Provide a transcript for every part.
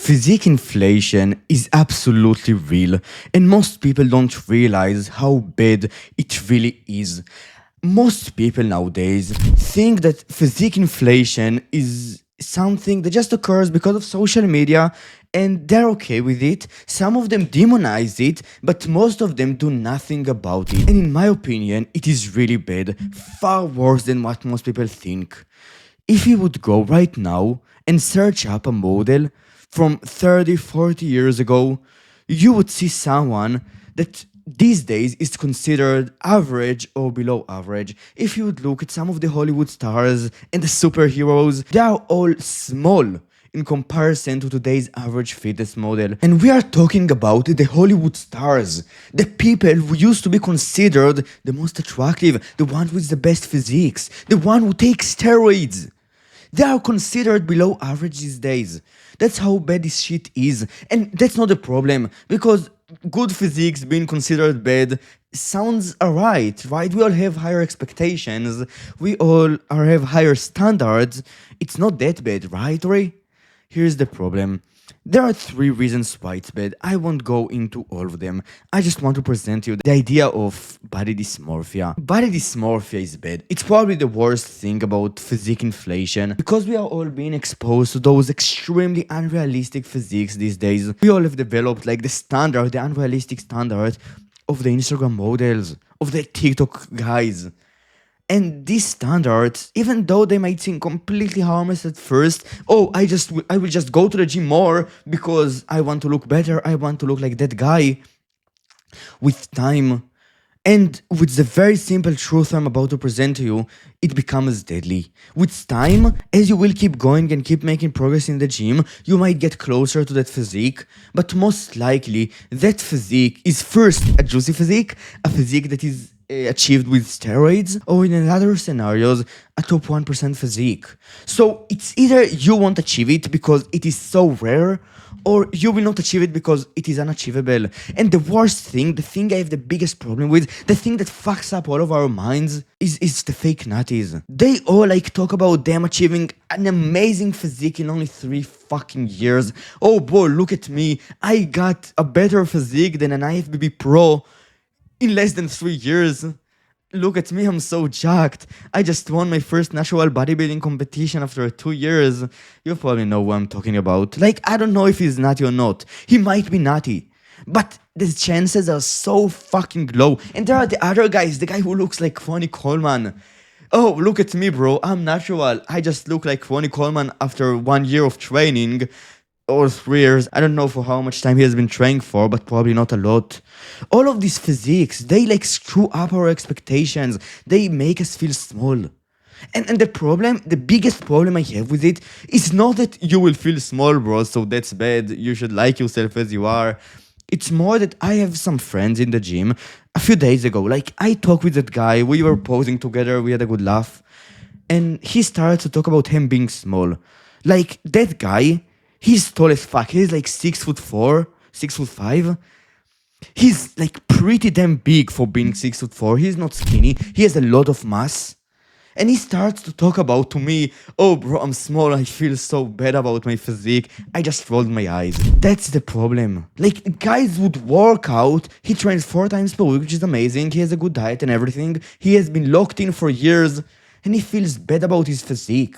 Physique inflation is absolutely real, and most people don't realize how bad it really is. Most people nowadays think that physique inflation is something that just occurs because of social media and they're okay with it. Some of them demonize it, but most of them do nothing about it. And in my opinion, it is really bad, far worse than what most people think. If you would go right now and search up a model from 30, 40 years ago, you would see someone that these days is considered average or below average. If you would look at some of the Hollywood stars and the superheroes, they are all small in comparison to today's average fitness model. And we are talking about the Hollywood stars, the people who used to be considered the most attractive, the one with the best physiques, the one who takes steroids. They are considered below average these days. That's how bad this shit is. And that's not a problem, because good physiques being considered bad sounds alright, right? We all have higher expectations. We all have higher standards. It's not that bad, right, Ray? Here's the problem. There are 3 reasons why it's bad. I won't go into all of them. I just want to present you the idea of body dysmorphia. Body dysmorphia is bad. It's probably the worst thing about physique inflation, because we are all being exposed to those extremely unrealistic physiques these days. We all have developed like the unrealistic standard of the Instagram models, of the TikTok guys. And these standards, even though they might seem completely harmless at first, I will just go to the gym more because I want to look better, I want to look like that guy. With time, and with the very simple truth I'm about to present to you, it becomes deadly. With time, as you will keep going and keep making progress in the gym, you might get closer to that physique, but most likely, that physique is first a juicy physique, a physique that is achieved with steroids, or in other scenarios, a top 1% physique. So it's either you won't achieve it because it is so rare, or you will not achieve it because it is unachievable. And the worst thing, the thing I have the biggest problem with, the thing that fucks up all of our minds, is the fake nutties. They all like talk about them achieving an amazing physique in only 3 fucking years. Oh boy, look at me, I got a better physique than an IFBB pro in less than 3 years. Look at me, I'm so jacked. I just won my first national bodybuilding competition after 2 years. You probably know what I'm talking about. Like, I don't know if he's nutty or not. He might be nutty, but the chances are so fucking low. And there are the other guys, the guy who looks like Ronnie Coleman. Oh, look at me, bro, I'm natural. I just look like Ronnie Coleman after 1 year of training. Or 3 years, I don't know for how much time he has been training for, but probably not a lot. All of these physiques, they like screw up our expectations. They make us feel small. And the problem, the biggest problem I have with it is not that you will feel small, bro, so that's bad, you should like yourself as you are. It's more that I have some friends in the gym a few days ago. Like, I talked with that guy, we were posing together, we had a good laugh. And he started to talk about him being small. Like, that guy, he's tall as fuck. He's like 6'4", 6'5". He's like pretty damn big for being 6'4". He's not skinny. He has a lot of mass. And he starts to talk about to me, oh bro, I'm small, I feel so bad about my physique. I just rolled my eyes. That's the problem. Like, guys would work out. He trains 4 times per week, which is amazing. He has a good diet and everything. He has been locked in for years. And he feels bad about his physique.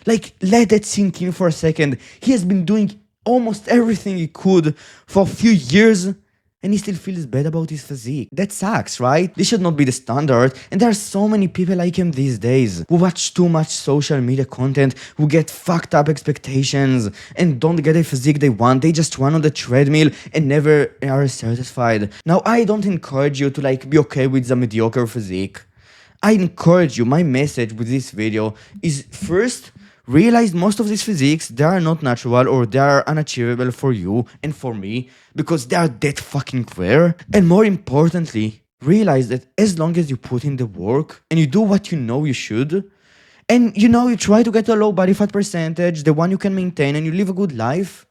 Like, let that sink in for a second. He has been doing almost everything he could for a few years, and he still feels bad about his physique. That sucks, right? This should not be the standard, and there are so many people like him these days, who watch too much social media content, who get fucked up expectations, and don't get a physique they want. They just run on the treadmill and never are satisfied. Now, I don't encourage you to like be okay with the mediocre physique. I encourage you, my message with this video is, first, realize most of these physiques, they are not natural or they are unachievable for you and for me because they are that fucking rare. And more importantly, realize that as long as you put in the work and you do what you know you should, and you try to get a low body fat percentage, the one you can maintain, and you live a good life,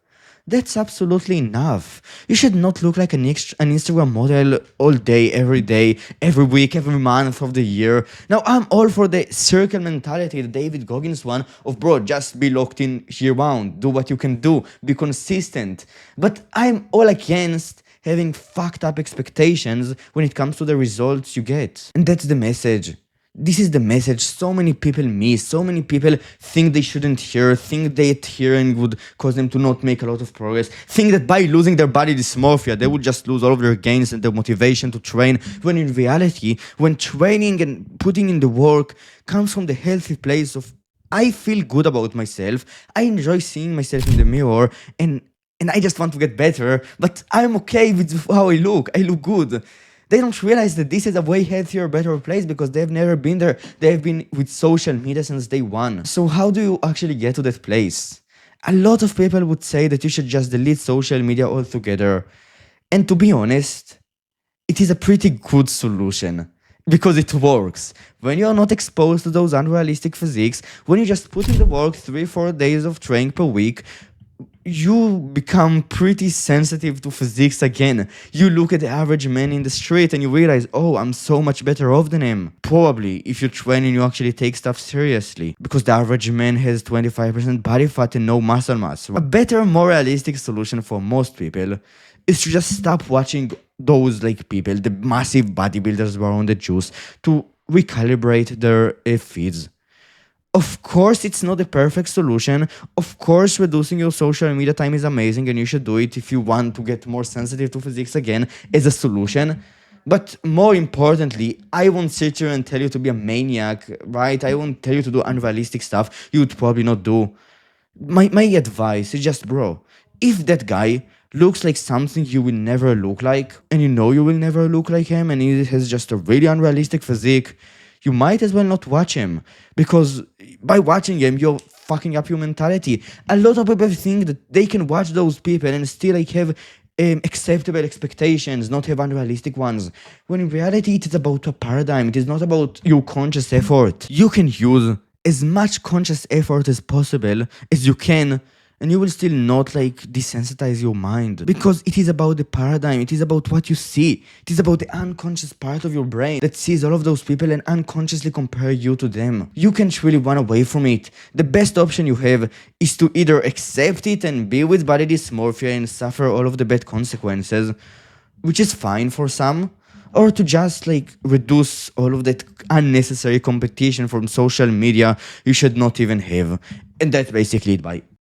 That's absolutely enough. You should not look like an Instagram model all day, every week, every month of the year. Now, I'm all for the circle mentality, the David Goggins one of, bro, just be locked in year round, do what you can do, be consistent. But I'm all against having fucked up expectations when it comes to the results you get. And that's the message. This is the message so many people miss. So many people think they shouldn't hear, think that hearing would cause them to not make a lot of progress, think that by losing their body dysmorphia, they would just lose all of their gains and their motivation to train, when in reality, when training and putting in the work comes from the healthy place of, I feel good about myself, I enjoy seeing myself in the mirror, and I just want to get better, but I'm okay with how I look good. They don't realize that this is a way healthier, better place because they've never been there. They've been with social media since day one. So how do you actually get to that place? A lot of people would say that you should just delete social media altogether. And to be honest, it is a pretty good solution because it works. When you are not exposed to those unrealistic physiques, when you just put in the work 3-4 days of training per week, you become pretty sensitive to physiques again. You look at the average man in the street and you realize, oh, I'm so much better off than him. Probably, if you train and you actually take stuff seriously. Because the average man has 25% body fat and no muscle mass. A better, more realistic solution for most people is to just stop watching those people, the massive bodybuilders who are on the juice, to recalibrate their feeds. Of course, it's not a perfect solution. Of course, reducing your social media time is amazing and you should do it if you want to get more sensitive to physiques again as a solution. But more importantly, I won't sit here and tell you to be a maniac, right? I won't tell you to do unrealistic stuff you would probably not do. My advice is just, bro, if that guy looks like something you will never look like, and you know you will never look like him, and he has just a really unrealistic physique, you might as well not watch him, because by watching him, you're fucking up your mentality. A lot of people think that they can watch those people and still have acceptable expectations, not have unrealistic ones. When in reality, it is about a paradigm. It is not about your conscious effort. You can use as much conscious effort as possible as you can, and you will still not desensitize your mind, because it is about the paradigm. It is about what you see. It is about the unconscious part of your brain that sees all of those people and unconsciously compare you to them. You can't really run away from it. The best option you have is to either accept it and be with body dysmorphia and suffer all of the bad consequences, which is fine for some, or to just reduce all of that unnecessary competition from social media you should not even have. And that's basically it. Bye.